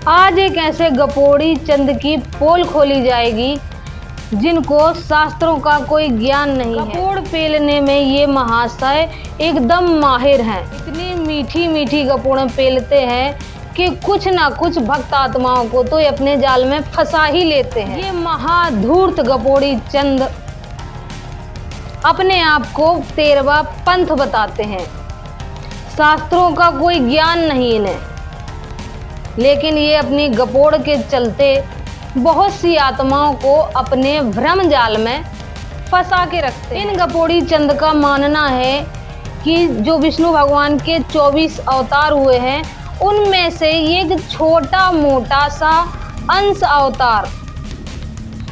आज एक ऐसे गपोड़ी चंद की पोल खोली जाएगी जिनको शास्त्रों का कोई ज्ञान नहीं है। गपोड़ पेलने में ये महाशय एकदम माहिर हैं। इतनी मीठी मीठी गपोड़ें पेलते हैं कि कुछ ना कुछ भक्त आत्माओं को तो अपने जाल में फंसा ही लेते हैं। ये महाधूर्त गपोड़ी चंद अपने आप को 13वां पंथ बताते हैं। शास्त्रों का कोई ज्ञान नहीं इन्हें, लेकिन ये अपनी गपोड़ के चलते बहुत सी आत्माओं को अपने भ्रम जाल में फंसा के रखते हैं। इन गपोड़ी चंद का मानना है कि जो विष्णु भगवान के 24 अवतार हुए हैं उनमें से एक छोटा मोटा सा अंश अवतार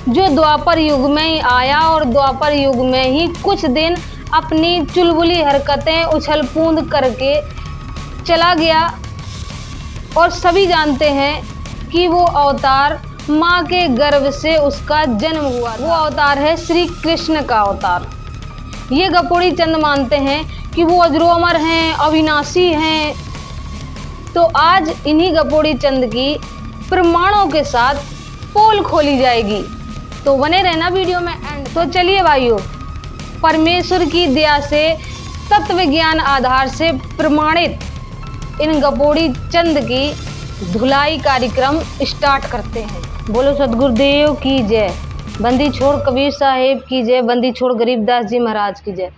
जो द्वापर युग में ही आया और द्वापर युग में ही कुछ दिन अपनी चुलबुली हरकतें उछल कूद करके चला गया। और सभी जानते हैं कि वो अवतार माँ के गर्भ से उसका जन्म हुआ। वो अवतार है श्री कृष्ण का अवतार। ये गपोड़ी चंद मानते हैं कि वो अजरो अमर हैं, अविनाशी हैं। तो आज इन्हीं गपोड़ी चंद की प्रमाणों के साथ पोल खोली जाएगी, तो बने रहना वीडियो में एंड। तो चलिए भाइयों, परमेश्वर की दया से तत्व ज्ञान आधार से प्रमाणित इन गपोड़ी चंद की धुलाई कार्यक्रम स्टार्ट करते हैं। बोलो सतगुरुदेव की जय, बंदी छोड़ कबीर साहेब की जय, बंदी छोड़ गरीबदास जी महाराज की जय,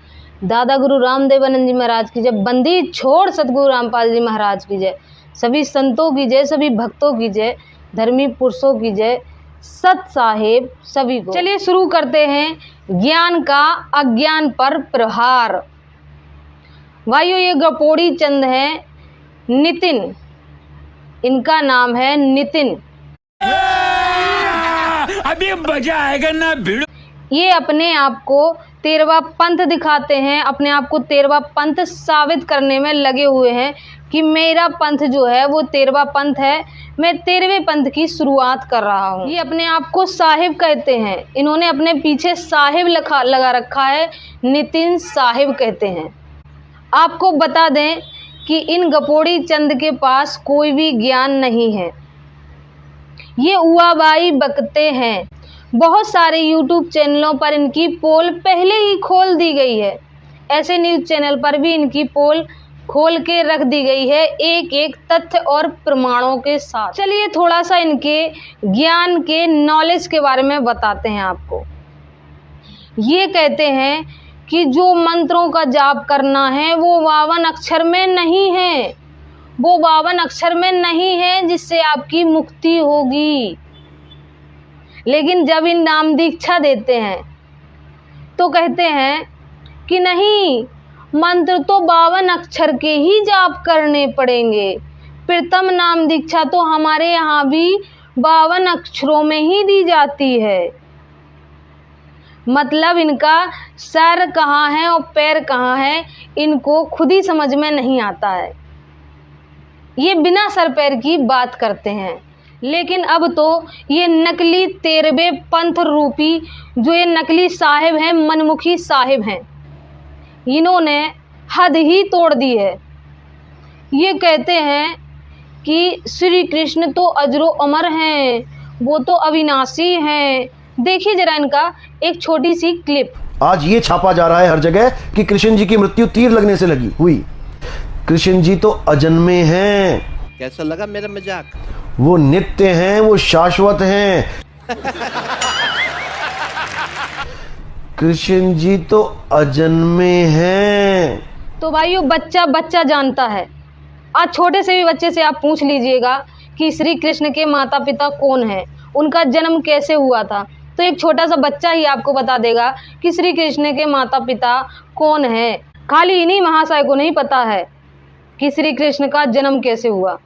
दादा गुरु रामदेवानंद जी महाराज की जय, बंदी छोड़ सतगुरु रामपाल जी महाराज की जय, सभी संतों की जय, सभी भक्तों की जय, धर्मी पुरुषों की जय, सत साहेब सभी को। चलिए शुरू करते हैं ज्ञान का अज्ञान पर प्रहार। भाइयों, ये गपोड़ी चंद हैं नितिन, इनका नाम है नितिन। अभी मजा आएगा ना भिड़ो। ये अपने आप को 13वां पंथ दिखाते हैं, अपने आप को 13वां पंथ साबित करने में लगे हुए हैं कि मेरा पंथ जो है वो 13वां पंथ है, मैं 13वें पंथ की शुरुआत कर रहा हूँ। ये अपने आप को साहिब कहते हैं, इन्होंने अपने पीछे साहिब लगा रखा है, नितिन साहिब कहते हैं। आपको बता दें कि इन गपोड़ी चंद के पास कोई भी ज्ञान नहीं है, ये उआबाई बकते हैं। बहुत सारे यूट्यूब चैनलों पर इनकी पोल पहले ही खोल दी गई है, ऐसे न्यूज़ चैनल पर भी इनकी पोल खोल के रख दी गई है एक एक तथ्य और प्रमाणों के साथ। चलिए थोड़ा सा इनके ज्ञान के नॉलेज के बारे में बताते हैं आपको। ये कहते हैं कि जो मंत्रों का जाप करना है वो 52 अक्षर में नहीं है, वो 52 अक्षर में नहीं है जिससे आपकी मुक्ति होगी। लेकिन जब इन नाम दीक्षा देते हैं तो कहते हैं कि नहीं, मंत्र तो 52 अक्षर के ही जाप करने पड़ेंगे। प्रथम नाम दीक्षा तो हमारे यहाँ भी 52 अक्षरों में ही दी जाती है। मतलब इनका सर कहाँ है और पैर कहाँ है इनको खुद ही समझ में नहीं आता है। ये बिना सर पैर की बात करते हैं। लेकिन अब तो ये नकली 13वें पंथ रूपी जो ये नकली साहिब हैं, मनमुखी साहिब हैं, इन्होंने हद ही तोड़ दी है। ये कहते हैं कि श्री कृष्ण तो अजरो अमर हैं, वो तो अविनाशी हैं। देखिए जरा इनका एक छोटी सी क्लिप। आज ये छापा जा रहा है हर जगह कि कृष्ण जी की मृत्यु तीर लगने से लगी हुई। कृष्ण जी तो अजन्मे हैं। कैसा लगा मेरा मजाक? वो नित्य हैं, वो शाश्वत हैं। कृष्ण जी तो अजन्मे हैं। तो भाइयों, बच्चा बच्चा जानता है। आज छोटे से भी बच्चे से आप पूछ लीजिएगा कि श्री कृष्ण के माता पिता कौन हैं, उनका जन्म कैसे हुआ था, तो एक छोटा सा बच्चा ही आपको बता देगा कि श्री कृष्ण के माता पिता कौन हैं। खाली इन्हीं महाशय को नहीं पता है कि श्री कृष्ण का जन्म कैसे हुआ।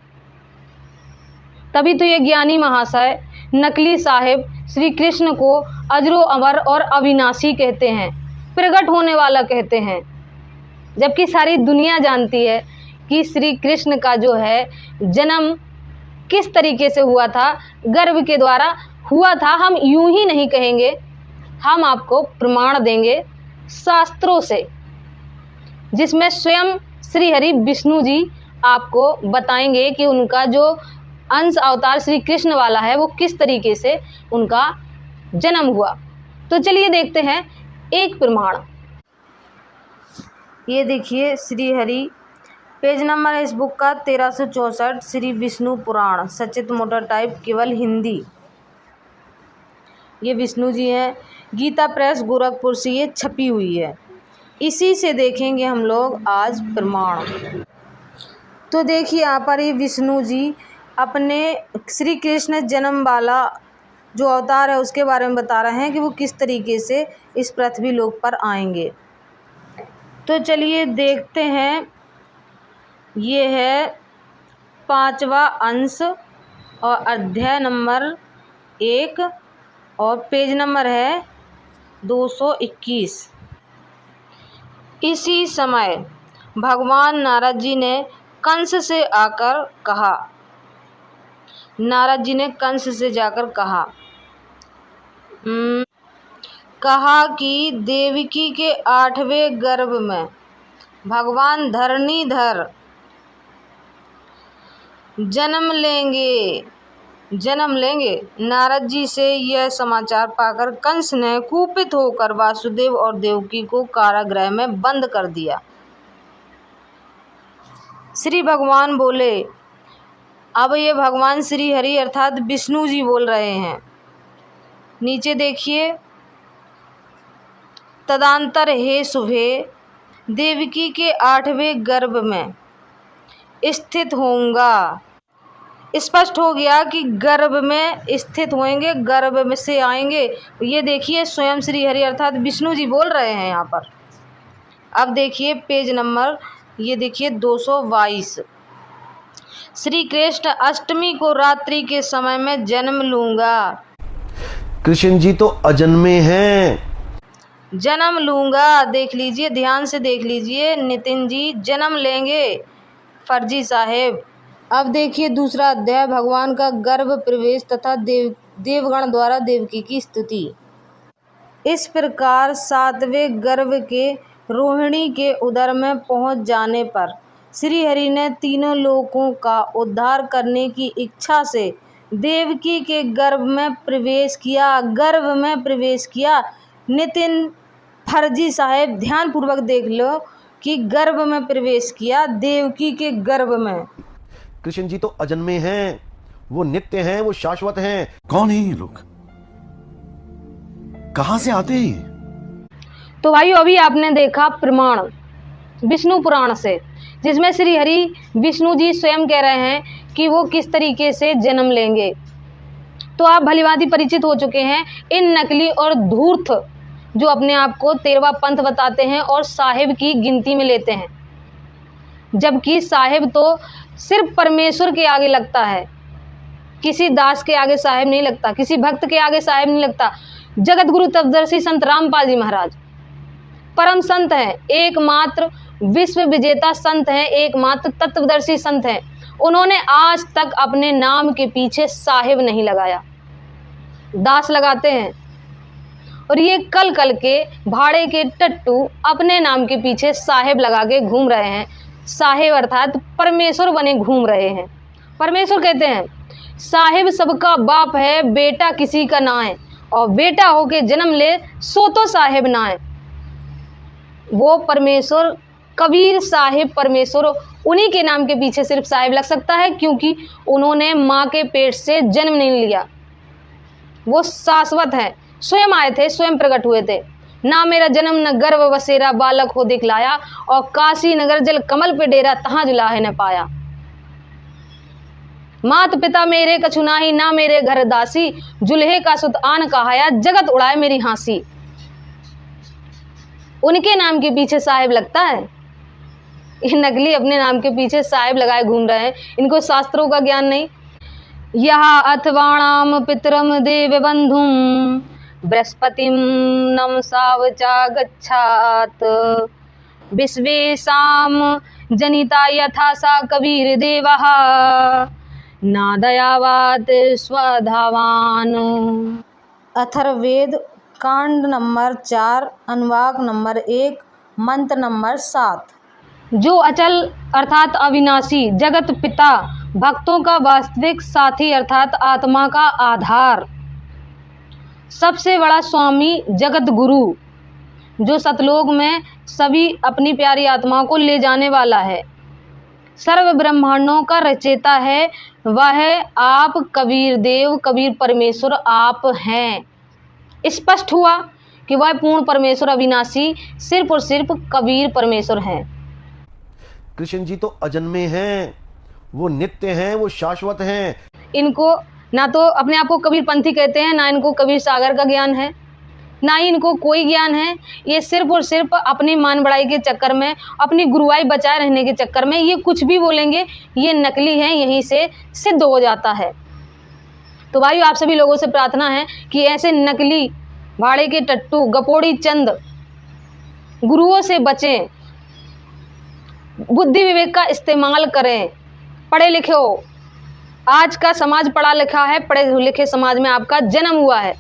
तभी तो ये ज्ञानी महाशय नकली साहिब श्री कृष्ण को अजरो अमर और अविनाशी कहते हैं, प्रकट होने वाला कहते हैं। जबकि सारी दुनिया जानती है कि श्री कृष्ण का जो है जन्म किस तरीके से हुआ था, गर्भ के द्वारा हुआ था। हम यूं ही नहीं कहेंगे, हम आपको प्रमाण देंगे शास्त्रों से, जिसमें स्वयं श्री हरि विष्णु जी आपको बताएंगे कि उनका जो अंश अवतार श्री कृष्ण वाला है वो किस तरीके से उनका जन्म हुआ। तो चलिए देखते हैं एक प्रमाण। ये देखिए श्री हरि, पेज नंबर है इस बुक का 1364, श्री विष्णु पुराण सचित मोटर टाइप केवल हिंदी। ये विष्णु जी हैं, गीता प्रेस गोरखपुर से ये छपी हुई है। इसी से देखेंगे हम लोग आज प्रमाण। तो देखिए यहाँ पर ये विष्णु जी अपने श्री कृष्ण जन्म वाला जो अवतार है उसके बारे में बता रहे हैं कि वो किस तरीके से इस पृथ्वी लोक पर आएंगे। तो चलिए देखते हैं। ये है 5वां अंश और अध्याय नंबर 1 और पेज नंबर है 221। इसी समय भगवान नारद जी ने कंस से आकर कहा, नारद जी ने कंस से जाकर कहा कि देवकी के 8वें गर्भ में भगवान धरणीधर जन्म लेंगे। नारद जी से यह समाचार पाकर कंस ने कुपित होकर वासुदेव और देवकी को कारागृह में बंद कर दिया। श्री भगवान बोले, अब ये भगवान श्री हरि अर्थात विष्णु जी बोल रहे हैं। नीचे देखिए, तदंतर हे शुभे देवकी के 8वें गर्भ में स्थित होऊंगा। स्पष्ट हो गया कि गर्भ में स्थित होंगे, गर्भ में से आएंगे। ये देखिए स्वयं श्री हरि अर्थात विष्णु जी बोल रहे हैं यहाँ पर। अब देखिए पेज नंबर, ये देखिए 222। श्री कृष्ण अष्टमी को रात्रि के समय में जन्म लूंगा। कृष्ण जी तो अजन्मे हैं। जन्म लूंगा, देख लीजिए, ध्यान से देख लीजिए नितिन जी, जन्म लेंगे फर्जी साहेब। अब देखिए दूसरा अध्याय, भगवान का गर्भ प्रवेश तथा देवगण द्वारा देवकी की स्तुति। इस प्रकार 7वें गर्भ के रोहिणी के उदर में पहुंच जाने पर श्री हरि ने तीनों लोकों का उद्धार करने की इच्छा से देवकी के गर्भ में प्रवेश किया। नितिन फर्जी साहेब ध्यान पूर्वक देख लो कि गर्भ में प्रवेश किया, देवकी के गर्भ में। कृष्ण जी तो अजन्मे हैं, वो नित्य हैं, वो शाश्वत हैं। कौन है ये लोग, कहां से आते हैं? तो भाइयों अभी आपने देखा प्रमाण विष्णु पुराण से, जिसमें श्री हरि विष्णु जी स्वयं कह रहे हैं कि वो किस तरीके से जन्म लेंगे। तो आप भलीभांति परिचित हो चुके हैं इन नकली और धूर्त जो अपने आप को 13वां पंथ बताते हैं और साहिब की गिनती में लेते हैं, जबकि साहिब तो सिर्फ परमेश्वर के आगे लगता है, किसी दास के आगे साहिब नहीं लगता, किसी भक्त के आगे साहिब नहीं लगता। जगत गुरु तत्वदर्शी संत रामपाल जी महाराज परम संत हैं, एकमात्र विश्व विजेता संत हैं, एकमात्र तत्वदर्शी संत हैं। उन्होंने आज तक अपने नाम के पीछे साहिब नहीं लगाया, दास लगाते हैं। और ये कल के भाड़े के टट्टू अपने नाम के पीछे साहिब लगा के घूम रहे हैं। साहिब अर्थात परमेश्वर बने घूम रहे हैं। परमेश्वर कहते हैं साहिब सबका बाप है, बेटा किसी का ना है, और बेटा होके जन्म ले सो तो साहिब ना है। वो परमेश्वर कबीर साहिब परमेश्वर, उन्हीं के नाम के पीछे सिर्फ साहिब लग सकता है, क्योंकि उन्होंने माँ के पेट से जन्म नहीं लिया। वो शाश्वत है, स्वयं आए थे, स्वयं प्रकट हुए थे। ना मेरा जन्म न गर्भ बसेरा, बालक हो दिखलाया, और काशी नगर जल कमल पे डेरा, तहाँ जुलाहे न पाया। मात पिता मेरे कछु नाही, ना मेरे घर दासी, जुल्हे का सुत आन कहाया, जगत उड़ाए मेरी हंसी। उनके नाम के पीछे साहिब लगता है। ये नकली अपने नाम के पीछे साहिब लगाए घूम रहे हैं, इनको शास्त्रों का ज्ञान नहीं। यह अथवाणाम पितरम देव बंधुम बृहस्पतिम नम सावचा गच्छात, विश्वेशाम जनिता यथा सा कबीर देवः, ना दयावात स्वधावान। अथर्ववेद कांड नंबर 4 अनुवाक नंबर 1 मंत्र नंबर 7। जो अचल अर्थात अविनाशी जगत पिता भक्तों का वास्तविक साथी अर्थात आत्मा का आधार, सबसे बड़ा स्वामी जगत गुरु, जो सतलोक में सभी अपनी प्यारी आत्माओं को ले जाने वाला है, सर्व ब्रह्मांडों का रचयिता है, वह आप कबीर देव कबीर परमेश्वर आप हैं। स्पष्ट हुआ कि वह पूर्ण परमेश्वर अविनाशी सिर्फ और सिर्फ कबीर परमेश्वर हैं। कृष्ण जी तो अजन्मे हैं, वो नित्य हैं, वो शाश्वत हैं। इनको ना तो अपने आप को कबीर पंथी कहते हैं, ना इनको कबीर सागर का ज्ञान है, ना ही इनको कोई ज्ञान है। ये सिर्फ और सिर्फ अपनी मान बढ़ाई के चक्कर में, अपनी गुरुवाई बचाए रहने के चक्कर में ये कुछ भी बोलेंगे, ये नकली हैं, यहीं से सिद्ध हो जाता है। तो भाई आप सभी लोगों से प्रार्थना है कि ऐसे नकली भाड़े के टट्टू गपोड़ी चंद गुरुओं से बचें, बुद्धि विवेक का इस्तेमाल करें, पढ़े लिखे हो। आज का समाज पढ़ा लिखा है, पढ़े लिखे समाज में आपका जन्म हुआ है।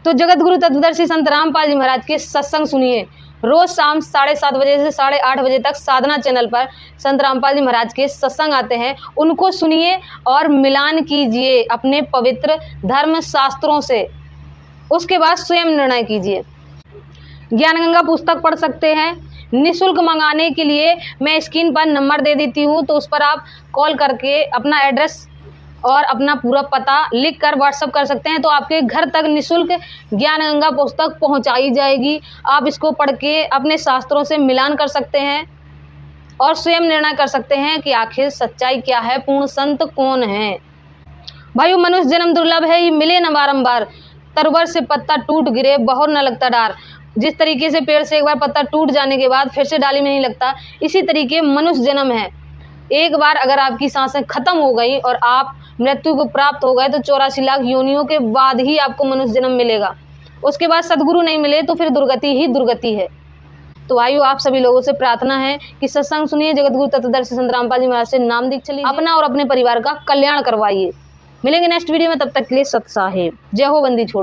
तो जगत गुरु तत्वदर्शी संत रामपाल जी महाराज के सत्संग सुनिए। रोज शाम 7:30 बजे से 8:30 बजे तक साधना चैनल पर संत रामपाल जी महाराज के सत्संग आते हैं, उनको सुनिए और मिलान कीजिए अपने पवित्र धर्म शास्त्रों से। उसके बाद स्वयं निर्णय कीजिए। ज्ञान गंगा पुस्तक पढ़ सकते हैं। निःशुल्क मंगाने के लिए मैं स्क्रीन पर नंबर दे देती हूँ, तो उस पर आप कॉल करके अपना एड्रेस और अपना पूरा पता लिख कर व्हाट्सअप कर सकते हैं, तो आपके घर तक निःशुल्क ज्ञान गंगा पुस्तक पहुंचाई जाएगी। आप इसको पढ़ के अपने शास्त्रों से मिलान कर सकते हैं और स्वयं निर्णय कर सकते हैं कि आखिर सच्चाई क्या है, पूर्ण संत कौन है। भाइयों, मनुष्य जन्म दुर्लभ है, ये मिले न बारंबार। तरवर से पत्ता टूट गिरे बहुत न लगता डार। जिस तरीके से पेड़ से एक बार पत्ता टूट जाने के बाद फिर से डाली में नहीं लगता, इसी तरीके मनुष्य जन्म है। एक बार अगर आपकी सांसें खत्म हो गई और आप मृत्यु को प्राप्त हो गए, तो 84 लाख योनियों के बाद ही आपको मनुष्य जन्म मिलेगा। उसके बाद सदगुरु नहीं मिले तो फिर दुर्गति ही दुर्गति है। तो आइयो, आप सभी लोगों से प्रार्थना है कि सत्संग सुनिए, जगत गुरु तत्वदर्शी संत रामपाल जी महाराज से नाम दीक्षा लीजिए, अपना और अपने परिवार का कल्याण करवाइए। मिलेंगे नेक्स्ट वीडियो में, तब तक के लिए सत साहेब। जय हो, बंदी छोड़।